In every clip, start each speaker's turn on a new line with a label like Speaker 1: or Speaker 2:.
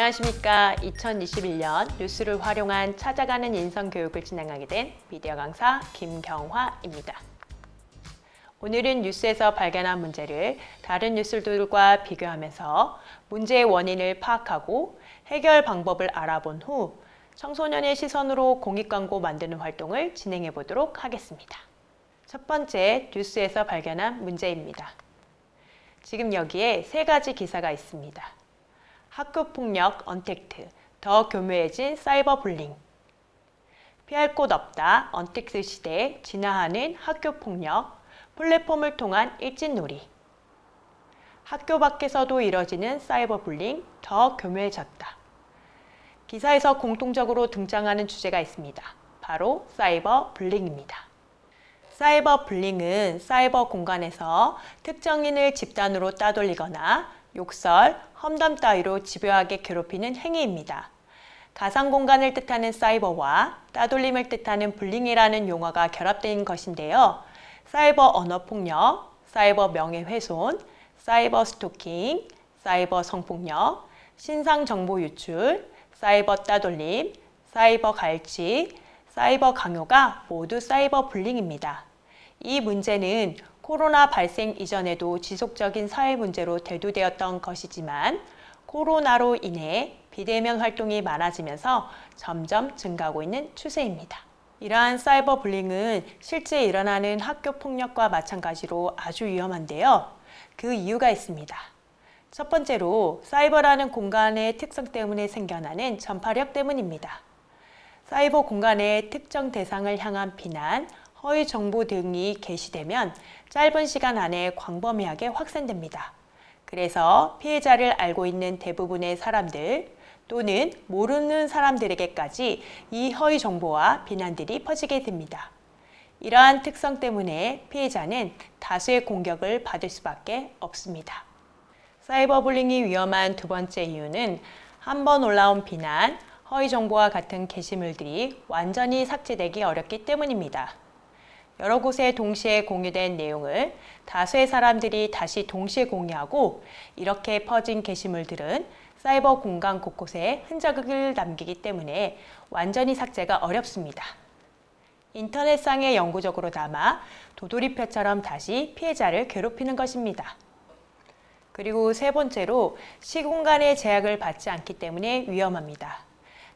Speaker 1: 안녕하십니까. 2021년 뉴스를 활용한 찾아가는 인성교육을 진행하게 된 미디어 강사 김경화입니다. 오늘은 뉴스에서 발견한 문제를 다른 뉴스들과 비교하면서 문제의 원인을 파악하고 해결 방법을 알아본 후 청소년의 시선으로 공익광고 만드는 활동을 진행해 보도록 하겠습니다. 첫 번째, 뉴스에서 발견한 문제입니다. 지금 여기에 세 가지 기사가 있습니다. 학교폭력 언택트, 더 교묘해진 사이버 불링. 피할 곳 없다, 언택트 시대에 진화하는 학교폭력, 플랫폼을 통한 일진놀이. 학교 밖에서도 이뤄지는 사이버 불링, 더 교묘해졌다. 기사에서 공통적으로 등장하는 주제가 있습니다. 바로 사이버 불링입니다. 사이버 불링은 사이버 공간에서 특정인을 집단으로 따돌리거나 욕설, 험담 따위로 집요하게 괴롭히는 행위입니다. 가상 공간을 뜻하는 사이버와 따돌림을 뜻하는 불링이라는 용어가 결합된 것인데요. 사이버 언어폭력, 사이버 명예훼손, 사이버 스토킹, 사이버 성폭력, 신상 정보 유출, 사이버 따돌림, 사이버 갈취, 사이버 강요가 모두 사이버 불링입니다. 이 문제는 코로나 발생 이전에도 지속적인 사회 문제로 대두되었던 것이지만 코로나로 인해 비대면 활동이 많아지면서 점점 증가하고 있는 추세입니다. 이러한 사이버 불링은 실제 일어나는 학교 폭력과 마찬가지로 아주 위험한데요. 그 이유가 있습니다. 첫 번째로 사이버라는 공간의 특성 때문에 생겨나는 전파력 때문입니다. 사이버 공간의 특정 대상을 향한 비난, 허위 정보 등이 게시되면 짧은 시간 안에 광범위하게 확산됩니다. 그래서 피해자를 알고 있는 대부분의 사람들 또는 모르는 사람들에게까지 이 허위 정보와 비난들이 퍼지게 됩니다. 이러한 특성 때문에 피해자는 다수의 공격을 받을 수밖에 없습니다. 사이버 불링이 위험한 두 번째 이유는 한번 올라온 비난, 허위 정보와 같은 게시물들이 완전히 삭제되기 어렵기 때문입니다. 여러 곳에 동시에 공유된 내용을 다수의 사람들이 다시 동시에 공유하고 이렇게 퍼진 게시물들은 사이버 공간 곳곳에 흔적을 남기기 때문에 완전히 삭제가 어렵습니다. 인터넷상에 영구적으로 남아 도돌이표처럼 다시 피해자를 괴롭히는 것입니다. 그리고 세 번째로 시공간의 제약을 받지 않기 때문에 위험합니다.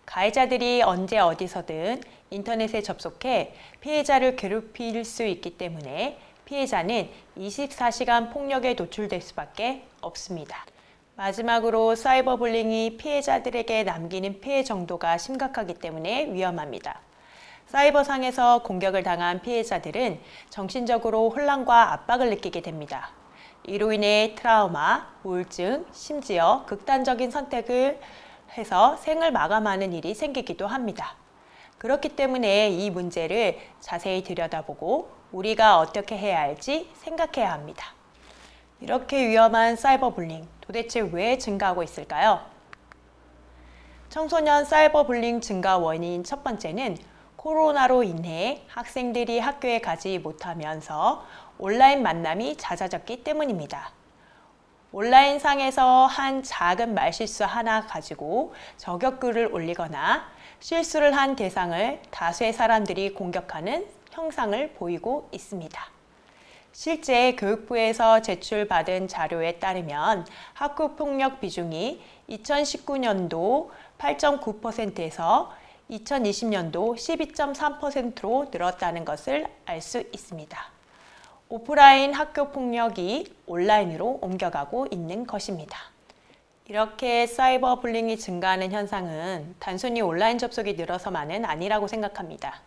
Speaker 1: 가해자들이 언제 어디서든 인터넷에 접속해 피해자를 괴롭힐 수 있기 때문에 피해자는 24시간 폭력에 노출될 수밖에 없습니다. 마지막으로 사이버 불링이 피해자들에게 남기는 피해 정도가 심각하기 때문에 위험합니다. 사이버상에서 공격을 당한 피해자들은 정신적으로 혼란과 압박을 느끼게 됩니다. 이로 인해 트라우마, 우울증, 심지어 극단적인 선택을 해서 생을 마감하는 일이 생기기도 합니다. 그렇기 때문에 이 문제를 자세히 들여다보고 우리가 어떻게 해야 할지 생각해야 합니다. 이렇게 위험한 사이버 불링, 도대체 왜 증가하고 있을까요? 청소년 사이버 불링 증가 원인 첫 번째는 코로나로 인해 학생들이 학교에 가지 못하면서 온라인 만남이 잦아졌기 때문입니다. 온라인상에서 한 작은 말실수 하나 가지고 저격글을 올리거나 실수를 한 대상을 다수의 사람들이 공격하는 형상을 보이고 있습니다. 실제 교육부에서 제출받은 자료에 따르면 학교폭력 비중이 2019년도 8.9%에서 2020년도 12.3%로 늘었다는 것을 알 수 있습니다. 오프라인 학교 폭력이 온라인으로 옮겨가고 있는 것입니다. 이렇게 사이버 불링이 증가하는 현상은 단순히 온라인 접속이 늘어서만은 아니라고 생각합니다.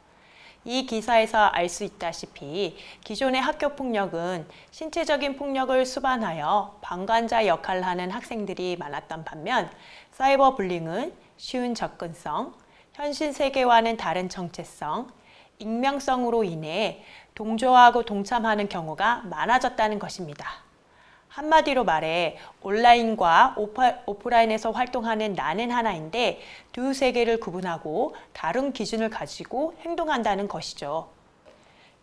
Speaker 1: 이 기사에서 알 수 있다시피 기존의 학교 폭력은 신체적인 폭력을 수반하여 방관자 역할을 하는 학생들이 많았던 반면 사이버 불링은 쉬운 접근성, 현실 세계와는 다른 정체성, 익명성으로 인해 동조하고 동참하는 경우가 많아졌다는 것입니다. 한마디로 말해 온라인과 오프라인에서 활동하는 나는 하나인데 두 세계를 구분하고 다른 기준을 가지고 행동한다는 것이죠.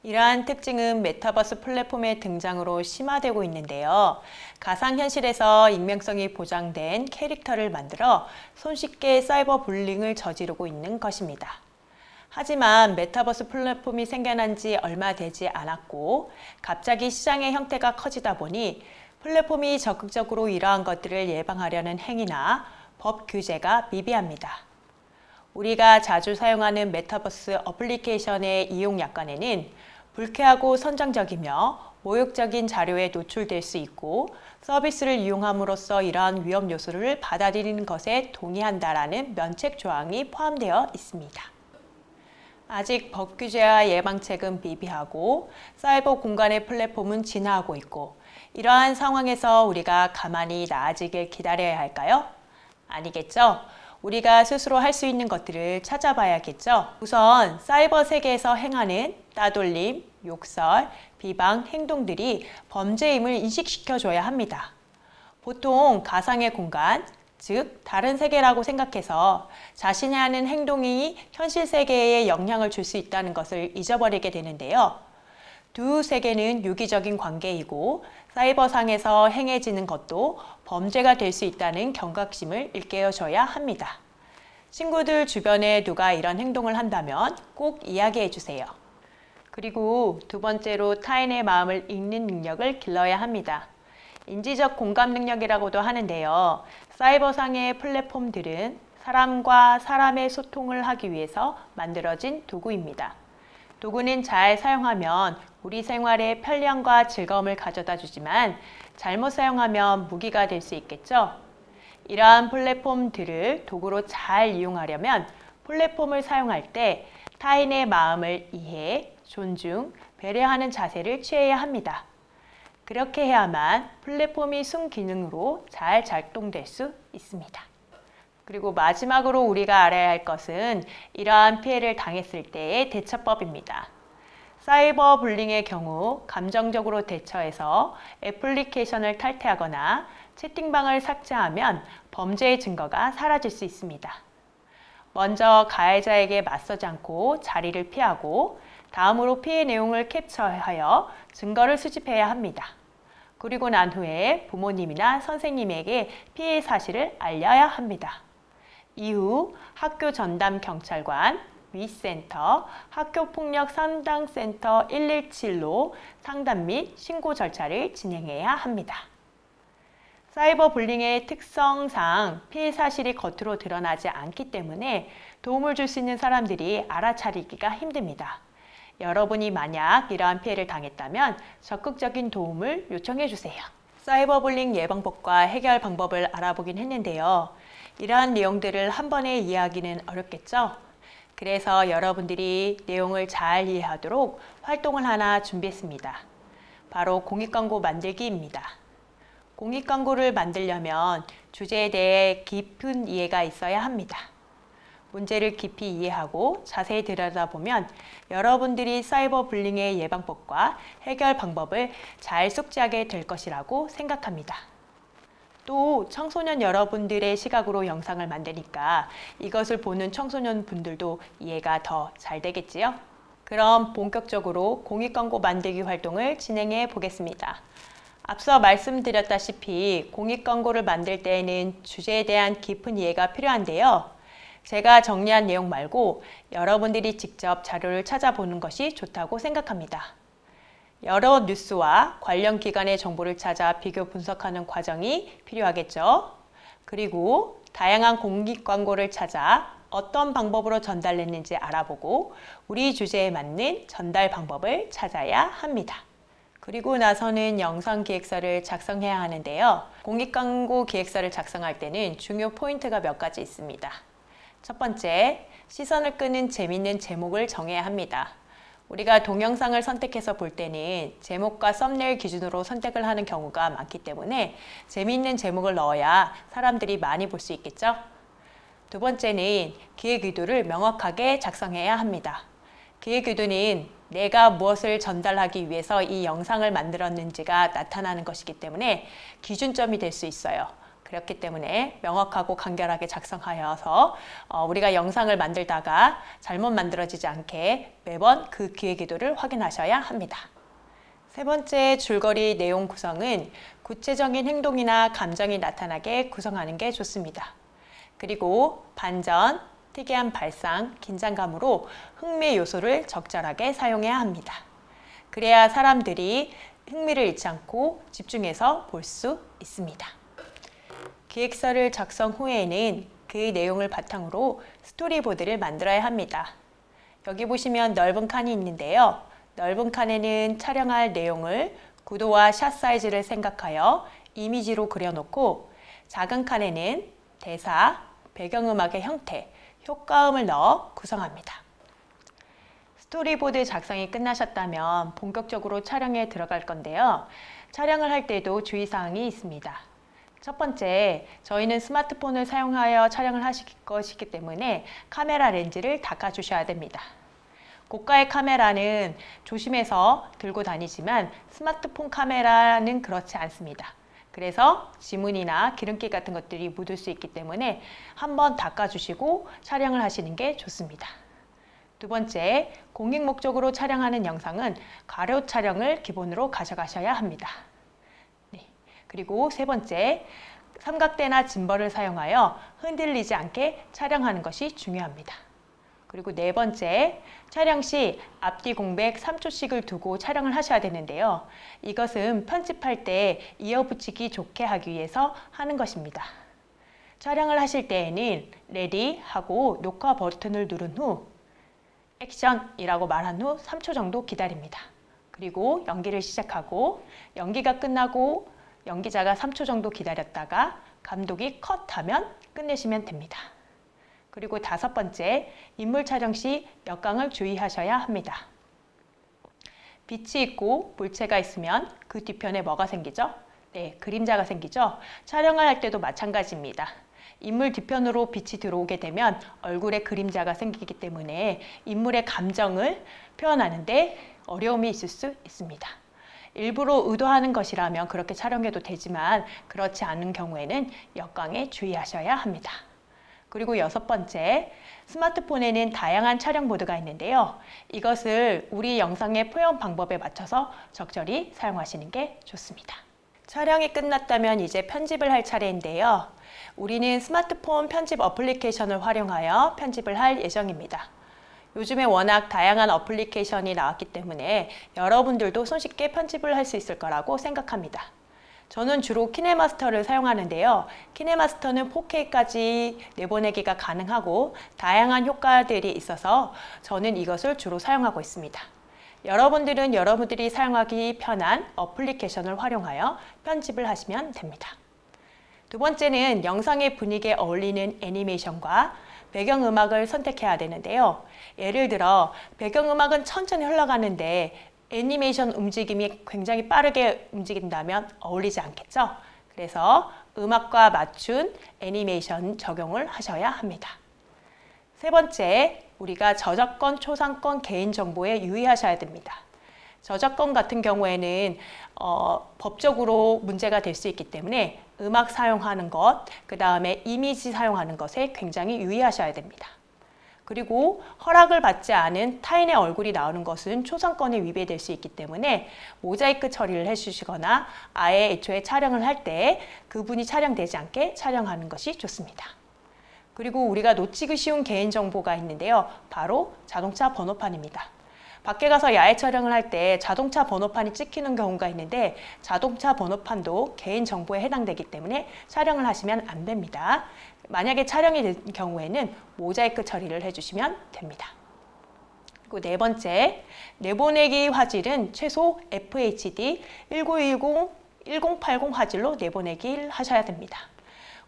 Speaker 1: 이러한 특징은 메타버스 플랫폼의 등장으로 심화되고 있는데요. 가상현실에서 익명성이 보장된 캐릭터를 만들어 손쉽게 사이버 불링을 저지르고 있는 것입니다. 하지만 메타버스 플랫폼이 생겨난 지 얼마 되지 않았고 갑자기 시장의 형태가 커지다 보니 플랫폼이 적극적으로 이러한 것들을 예방하려는 행위나 법 규제가 미비합니다. 우리가 자주 사용하는 메타버스 어플리케이션의 이용 약관에는 불쾌하고 선정적이며 모욕적인 자료에 노출될 수 있고 서비스를 이용함으로써 이러한 위험 요소를 받아들이는 것에 동의한다라는 면책 조항이 포함되어 있습니다. 아직 법 규제와 예방책은 미비하고 사이버 공간의 플랫폼은 진화하고 있고 이러한 상황에서 우리가 가만히 나아지길 기다려야 할까요? 아니겠죠? 우리가 스스로 할 수 있는 것들을 찾아봐야겠죠. 우선 사이버 세계에서 행하는 따돌림, 욕설, 비방 행동들이 범죄임을 인식시켜줘야 합니다. 보통 가상의 공간, 즉 다른 세계라고 생각해서 자신이 하는 행동이 현실 세계에 영향을 줄 수 있다는 것을 잊어버리게 되는데요. 두 세계는 유기적인 관계이고 사이버상에서 행해지는 것도 범죄가 될 수 있다는 경각심을 일깨워줘야 합니다. 친구들 주변에 누가 이런 행동을 한다면 꼭 이야기해 주세요. 그리고 두 번째로 타인의 마음을 읽는 능력을 길러야 합니다. 인지적 공감 능력이라고도 하는데요. 사이버상의 플랫폼들은 사람과 사람의 소통을 하기 위해서 만들어진 도구입니다. 도구는 잘 사용하면 우리 생활에 편리함과 즐거움을 가져다 주지만 잘못 사용하면 무기가 될 수 있겠죠? 이러한 플랫폼들을 도구로 잘 이용하려면 플랫폼을 사용할 때 타인의 마음을 이해, 존중, 배려하는 자세를 취해야 합니다. 그렇게 해야만 플랫폼이 순기능으로 잘 작동될 수 있습니다. 그리고 마지막으로 우리가 알아야 할 것은 이러한 피해를 당했을 때의 대처법입니다. 사이버 불링의 경우 감정적으로 대처해서 애플리케이션을 탈퇴하거나 채팅방을 삭제하면 범죄의 증거가 사라질 수 있습니다. 먼저 가해자에게 맞서지 않고 자리를 피하고 다음으로 피해 내용을 캡처하여 증거를 수집해야 합니다. 그리고 난 후에 부모님이나 선생님에게 피해 사실을 알려야 합니다. 이후 학교 전담 경찰관, 위센터, 학교폭력 상담센터 117로 상담 및 신고 절차를 진행해야 합니다. 사이버 불링의 특성상 피해 사실이 겉으로 드러나지 않기 때문에 도움을 줄 수 있는 사람들이 알아차리기가 힘듭니다. 여러분이 만약 이러한 피해를 당했다면 적극적인 도움을 요청해 주세요. 사이버 불링 예방법과 해결 방법을 알아보긴 했는데요. 이러한 내용들을 한 번에 이해하기는 어렵겠죠? 그래서 여러분들이 내용을 잘 이해하도록 활동을 하나 준비했습니다. 바로 공익광고 만들기입니다. 공익광고를 만들려면 주제에 대해 깊은 이해가 있어야 합니다. 문제를 깊이 이해하고 자세히 들여다보면 여러분들이 사이버 불링의 예방법과 해결 방법을 잘 숙지하게 될 것이라고 생각합니다. 또 청소년 여러분들의 시각으로 영상을 만드니까 이것을 보는 청소년 분들도 이해가 더 잘 되겠지요? 그럼 본격적으로 공익광고 만들기 활동을 진행해 보겠습니다. 앞서 말씀드렸다시피 공익광고를 만들 때에는 주제에 대한 깊은 이해가 필요한데요. 제가 정리한 내용 말고 여러분들이 직접 자료를 찾아보는 것이 좋다고 생각합니다. 여러 뉴스와 관련 기관의 정보를 찾아 비교 분석하는 과정이 필요하겠죠. 그리고 다양한 공익광고를 찾아 어떤 방법으로 전달했는지 알아보고 우리 주제에 맞는 전달 방법을 찾아야 합니다. 그리고 나서는 영상 기획서를 작성해야 하는데요. 공익광고 기획서를 작성할 때는 중요 포인트가 몇 가지 있습니다. 첫 번째, 시선을 끄는 재미있는 제목을 정해야 합니다. 우리가 동영상을 선택해서 볼 때는 제목과 썸네일 기준으로 선택을 하는 경우가 많기 때문에 재미있는 제목을 넣어야 사람들이 많이 볼 수 있겠죠? 두 번째는 기획 의도를 명확하게 작성해야 합니다. 기획 의도는 내가 무엇을 전달하기 위해서 이 영상을 만들었는지가 나타나는 것이기 때문에 기준점이 될 수 있어요. 그렇기 때문에 명확하고 간결하게 작성하여서 우리가 영상을 만들다가 잘못 만들어지지 않게 매번 그 기획의도를 확인하셔야 합니다. 세 번째 줄거리 내용 구성은 구체적인 행동이나 감정이 나타나게 구성하는 게 좋습니다. 그리고 반전, 특이한 발상, 긴장감으로 흥미 요소를 적절하게 사용해야 합니다. 그래야 사람들이 흥미를 잃지 않고 집중해서 볼 수 있습니다. 기획서를 작성 후에는 그 내용을 바탕으로 스토리보드를 만들어야 합니다. 여기 보시면 넓은 칸이 있는데요. 넓은 칸에는 촬영할 내용을 구도와 샷 사이즈를 생각하여 이미지로 그려놓고 작은 칸에는 대사, 배경음악의 형태, 효과음을 넣어 구성합니다. 스토리보드 작성이 끝나셨다면 본격적으로 촬영에 들어갈 건데요. 촬영을 할 때도 주의사항이 있습니다. 첫 번째, 저희는 스마트폰을 사용하여 촬영을 하실 것이기 때문에 카메라 렌즈를 닦아주셔야 됩니다. 고가의 카메라는 조심해서 들고 다니지만 스마트폰 카메라는 그렇지 않습니다. 그래서 지문이나 기름기 같은 것들이 묻을 수 있기 때문에 한번 닦아주시고 촬영을 하시는 게 좋습니다. 두 번째, 공익 목적으로 촬영하는 영상은 가로 촬영을 기본으로 가져가셔야 합니다. 그리고 세 번째, 삼각대나 짐벌을 사용하여 흔들리지 않게 촬영하는 것이 중요합니다. 그리고 네 번째, 촬영 시 앞뒤 공백 3초씩을 두고 촬영을 하셔야 되는데요. 이것은 편집할 때 이어붙이기 좋게 하기 위해서 하는 것입니다. 촬영을 하실 때에는 레디 하고 녹화 버튼을 누른 후 액션이라고 말한 후 3초 정도 기다립니다. 그리고 연기를 시작하고 연기가 끝나고 연기자가 3초 정도 기다렸다가 감독이 컷하면 끝내시면 됩니다. 그리고 다섯 번째, 인물 촬영 시 역광을 주의하셔야 합니다. 빛이 있고 물체가 있으면 그 뒤편에 뭐가 생기죠? 네, 그림자가 생기죠? 촬영을 할 때도 마찬가지입니다. 인물 뒤편으로 빛이 들어오게 되면 얼굴에 그림자가 생기기 때문에 인물의 감정을 표현하는데 어려움이 있을 수 있습니다. 일부러 의도하는 것이라면 그렇게 촬영해도 되지만 그렇지 않은 경우에는 역광에 주의하셔야 합니다. 그리고 여섯 번째, 스마트폰에는 다양한 촬영 모드가 있는데요. 이것을 우리 영상의 표현 방법에 맞춰서 적절히 사용하시는 게 좋습니다. 촬영이 끝났다면 이제 편집을 할 차례인데요. 우리는 스마트폰 편집 어플리케이션을 활용하여 편집을 할 예정입니다. 요즘에 워낙 다양한 어플리케이션이 나왔기 때문에 여러분들도 손쉽게 편집을 할 수 있을 거라고 생각합니다. 저는 주로 키네마스터를 사용하는데요. 키네마스터는 4K까지 내보내기가 가능하고 다양한 효과들이 있어서 저는 이것을 주로 사용하고 있습니다. 여러분들은 여러분들이 사용하기 편한 어플리케이션을 활용하여 편집을 하시면 됩니다. 두 번째는 영상의 분위기에 어울리는 애니메이션과 배경음악을 선택해야 되는데요. 예를 들어 배경음악은 천천히 흘러가는데 애니메이션 움직임이 굉장히 빠르게 움직인다면 어울리지 않겠죠? 그래서 음악과 맞춘 애니메이션 적용을 하셔야 합니다. 세 번째, 우리가 저작권, 초상권, 개인정보에 유의하셔야 됩니다. 저작권 같은 경우에는 법적으로 문제가 될 수 있기 때문에 음악 사용하는 것, 그 다음에 이미지 사용하는 것에 굉장히 유의하셔야 됩니다. 그리고 허락을 받지 않은 타인의 얼굴이 나오는 것은 초상권에 위배될 수 있기 때문에 모자이크 처리를 해주시거나 아예 애초에 촬영을 할 때 그분이 촬영되지 않게 촬영하는 것이 좋습니다. 그리고 우리가 놓치기 쉬운 개인정보가 있는데요. 바로 자동차 번호판입니다. 밖에 가서 야외 촬영을 할 때 자동차 번호판이 찍히는 경우가 있는데 자동차 번호판도 개인정보에 해당되기 때문에 촬영을 하시면 안 됩니다. 만약에 촬영이 된 경우에는 모자이크 처리를 해주시면 됩니다. 그리고 네 번째, 내보내기 화질은 최소 FHD 1910, 1080 화질로 내보내기를 하셔야 됩니다.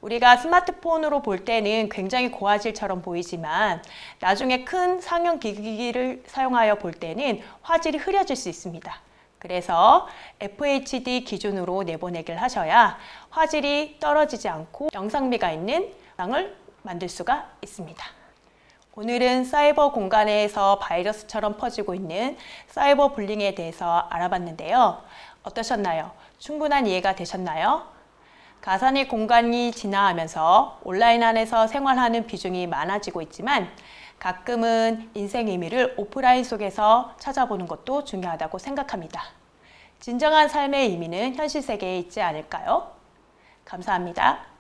Speaker 1: 우리가 스마트폰으로 볼 때는 굉장히 고화질처럼 보이지만 나중에 큰 상용 기기를 사용하여 볼 때는 화질이 흐려질 수 있습니다. 그래서 FHD 기준으로 내보내기를 하셔야 화질이 떨어지지 않고 영상미가 있는 영상을 만들 수가 있습니다. 오늘은 사이버 공간에서 바이러스처럼 퍼지고 있는 사이버 불링에 대해서 알아봤는데요. 어떠셨나요? 충분한 이해가 되셨나요? 가상의 공간이 진화하면서 온라인 안에서 생활하는 비중이 많아지고 있지만 가끔은 인생 의미를 오프라인 속에서 찾아보는 것도 중요하다고 생각합니다. 진정한 삶의 의미는 현실 세계에 있지 않을까요? 감사합니다.